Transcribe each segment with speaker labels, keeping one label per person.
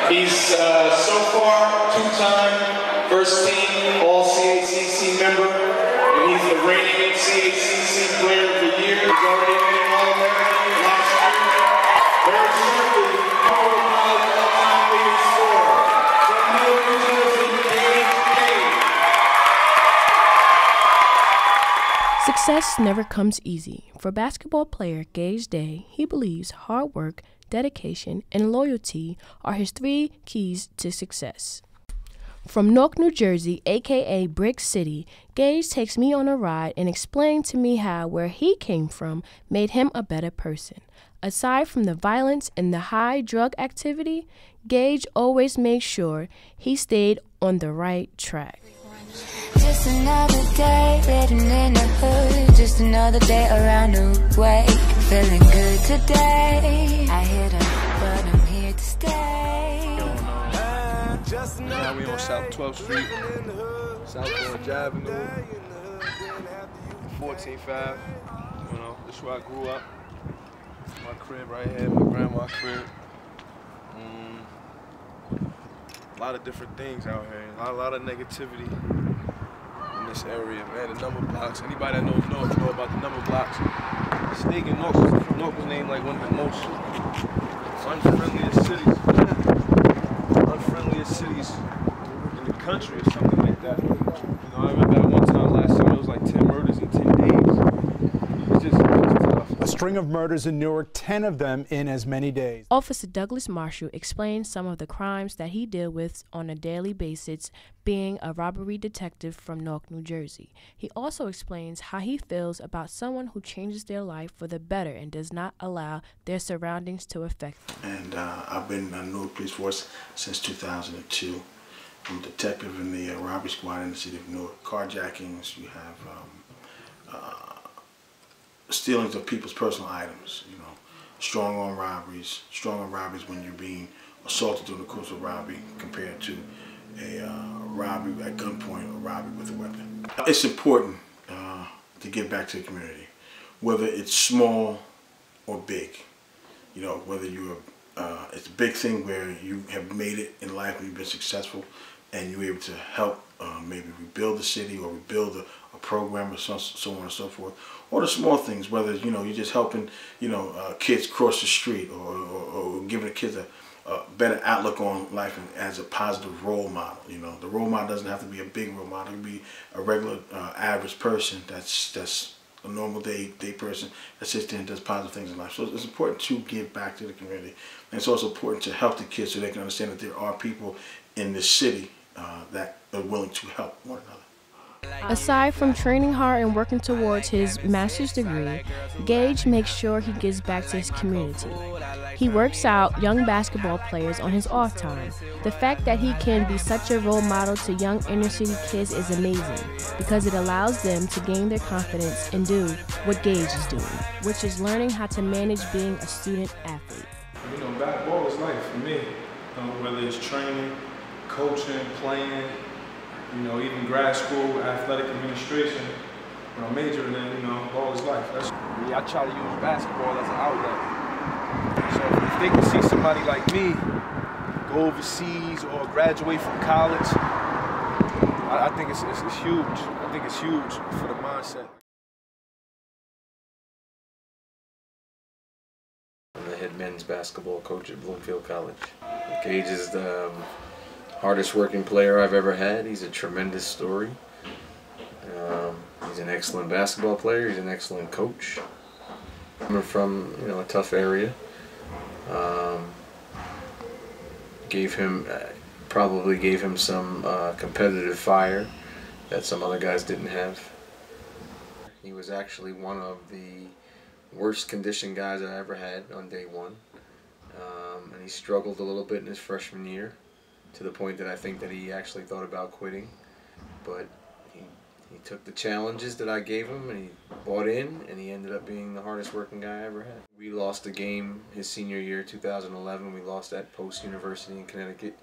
Speaker 1: He's so far two-time first team All-CACC member, and he's the reigning CACC Player of the Year. He's already been an All-American last year. Very simply, Colorado College all-time leading scorer from New Jersey, Gage Daye.
Speaker 2: Success never comes easy. For basketball player Gage Daye, he believes hard work, dedication, and loyalty are his 3 keys to success. From Newark, New Jersey, aka Brick City, Gage takes me on a ride and explains to me how where he came from made him a better person. Aside from the violence and the high drug activity, Gage always made sure he stayed on the right track.
Speaker 3: Just another day living in the hood, just another day around the way. Feeling good today. I hit him, but I'm here to stay.
Speaker 4: Now we on South 12th Street, South Orange Avenue, 14-5. You know, this is where I grew up. My crib right here, my grandma's crib. A lot of different things out here. A lot of negativity in this area, man. The number blocks. Anybody that knows North know about the number blocks. Snake and North was named like one of the most unfriendliest cities in the country or something like that. You know, I remember at one time last summer it was like 10 murders in 10 days. It's just tough.
Speaker 5: A string of murders in Newark, 10 of them in as many days.
Speaker 2: Officer Douglas Marshall explains some of the crimes that he deals with on a daily basis, being a robbery detective from Newark, New Jersey. He also explains how he feels about someone who changes their life for the better and does not allow their surroundings to affect them.
Speaker 6: And I've been in the Newark Police Force since 2002. I'm a detective in the robbery squad in the city of Newark. Carjackings, you have stealings of people's personal items, you know, strong arm robberies when you're being assaulted during the course of robbery compared to a robbery at gunpoint or robbery with a weapon. It's important to give back to the community, whether it's small or big. You know, whether you're, it's a big thing where you have made it in life and you've been successful and you're able to help maybe rebuild the city or rebuild a program or so on and so forth. Or the small things, whether, you know, you're just helping, you know, kids cross the street or giving the kids a better outlook on life and as a positive role model. You know, the role model doesn't have to be a big role model. It can be a regular, average person that's a normal day person that sits there and does positive things in life. So it's important to give back to the community. And it's also important to help the kids so they can understand that there are people in this city that are willing to help one another.
Speaker 2: Aside from training hard and working towards his master's degree, Gage makes sure he gives back to his community. He works out young basketball players on his off time. The fact that he can be such a role model to young inner city kids is amazing because it allows them to gain their confidence and do what Gage is doing, which is learning how to manage being a student athlete.
Speaker 4: You know, basketball is life for me. Whether it's training, coaching, playing, you know, even grad school, athletic administration, when I'm majoring in, you know, ball is life. That's me. I try to use basketball as an outlet. So if they can see somebody like me go overseas or graduate from college, I think it's huge. I think it's huge for the mindset.
Speaker 7: I'm the head men's basketball coach at Bloomfield College. Gage is the hardest working player I've ever had. He's a tremendous story. He's an excellent basketball player. He's an excellent coach. Coming from, you know, a tough area, probably gave him some competitive fire that some other guys didn't have. He was actually one of the worst conditioned guys I ever had on day one, and he struggled a little bit in his freshman year, to the point that I think that he actually thought about quitting, but he took the challenges that I gave him and he bought in, and he ended up being the hardest working guy I ever had. We lost a game his senior year, 2011. We lost at Post University in Connecticut,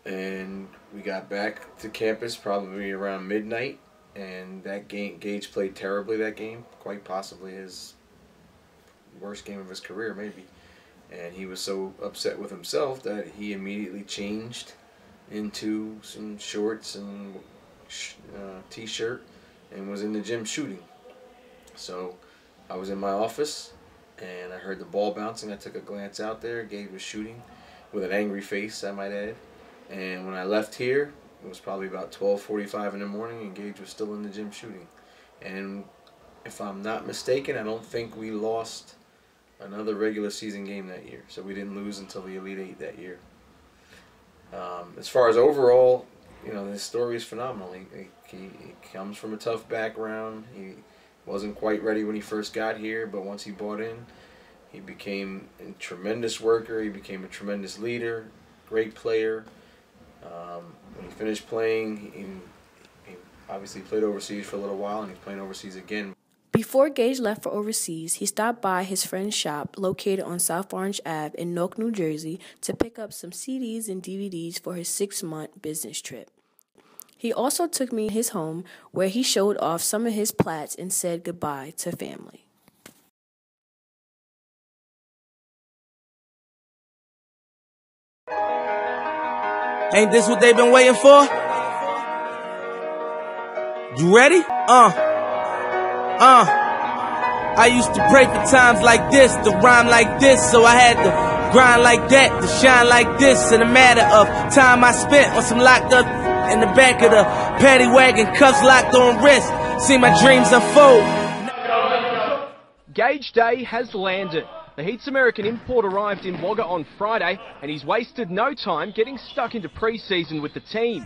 Speaker 7: and we got back to campus probably around midnight, and that game, Gage played terribly that game, quite possibly his worst game of his career maybe. And he was so upset with himself that he immediately changed into some shorts and t-shirt and was in the gym shooting. So I was in my office and I heard the ball bouncing. I took a glance out there. Gage was shooting with an angry face, I might add. And when I left here, it was probably about 12:45 in the morning, and Gage was still in the gym shooting. And if I'm not mistaken, I don't think we lost another regular season game that year. So we didn't lose until the Elite Eight that year. As far as overall, you know, his story is phenomenal. He comes from a tough background. He wasn't quite ready when he first got here, but once he bought in, he became a tremendous worker. He became a tremendous leader, great player. When he finished playing, he obviously played overseas for a little while, and he's playing overseas again.
Speaker 2: Before Gage left for overseas, he stopped by his friend's shop located on South Orange Ave in Newark, New Jersey, to pick up some CDs and DVDs for his 6-month business trip. He also took me to his home, where he showed off some of his plats and said goodbye to family.
Speaker 8: Ain't this what they've been waiting for? You ready? I used to pray for times like this, to rhyme like this, so I had to grind like that, to shine like this. In a matter of time I spent on some locked up in the back of the paddy wagon, cuffs locked on wrist, see my dreams unfold.
Speaker 9: Gage Daye has landed. The Heat's American import arrived in Wagga on Friday, and he's wasted no time getting stuck into pre-season with the team.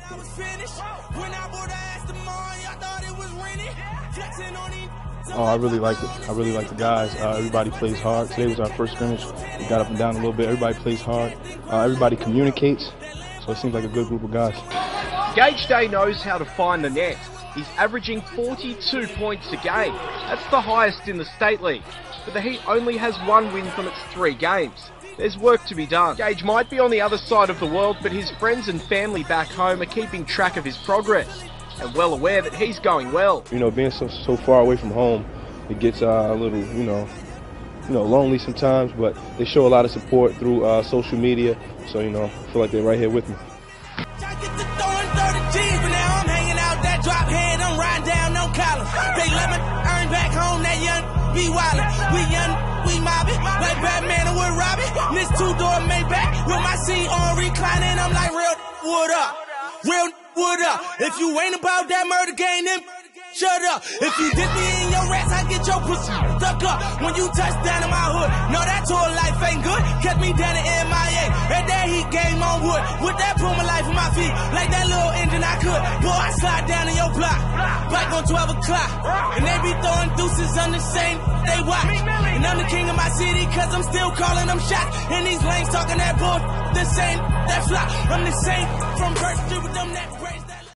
Speaker 10: Oh, I really like it. I really like the guys. Everybody plays hard. Today was our first scrimmage. We got up and down a little bit. Everybody plays hard. Everybody communicates. So it seems like a good group of guys.
Speaker 9: Gage Daye knows how to find the net. He's averaging 42 points a game. That's the highest in the State League. But the Heat only has 1 win from its 3 games. There's work to be done. Gage might be on the other side of the world, but his friends and family back home are keeping track of his progress and well aware that he's going well.
Speaker 10: You know, being so far away from home, it gets a little, you know, lonely sometimes, but they show a lot of support through social media. So, you know, I feel like they're right here with me.
Speaker 8: They let me earn back home, that young be wildin'. We young, we mobbin', like Batman and with Robin. This 2-door Maybach with my seat on reclining. I'm like, real wood up, real wood up. If you ain't about that murder game, then shut up. If you dip me in your rats, I get your pussy stuck up. When you touch down in my hood, no, that tour life ain't good. Kept me down in MIA. That day he game on wood. With that Puma life on my feet, like that little engine I could. Boy, I slide down in your block, back on 12 o'clock. And they be throwing deuces on the same they watch. And I'm the king of my city, cause I'm still calling them shots. And these lanes talking that bull, the same, that flop. I'm the same from birth to with them that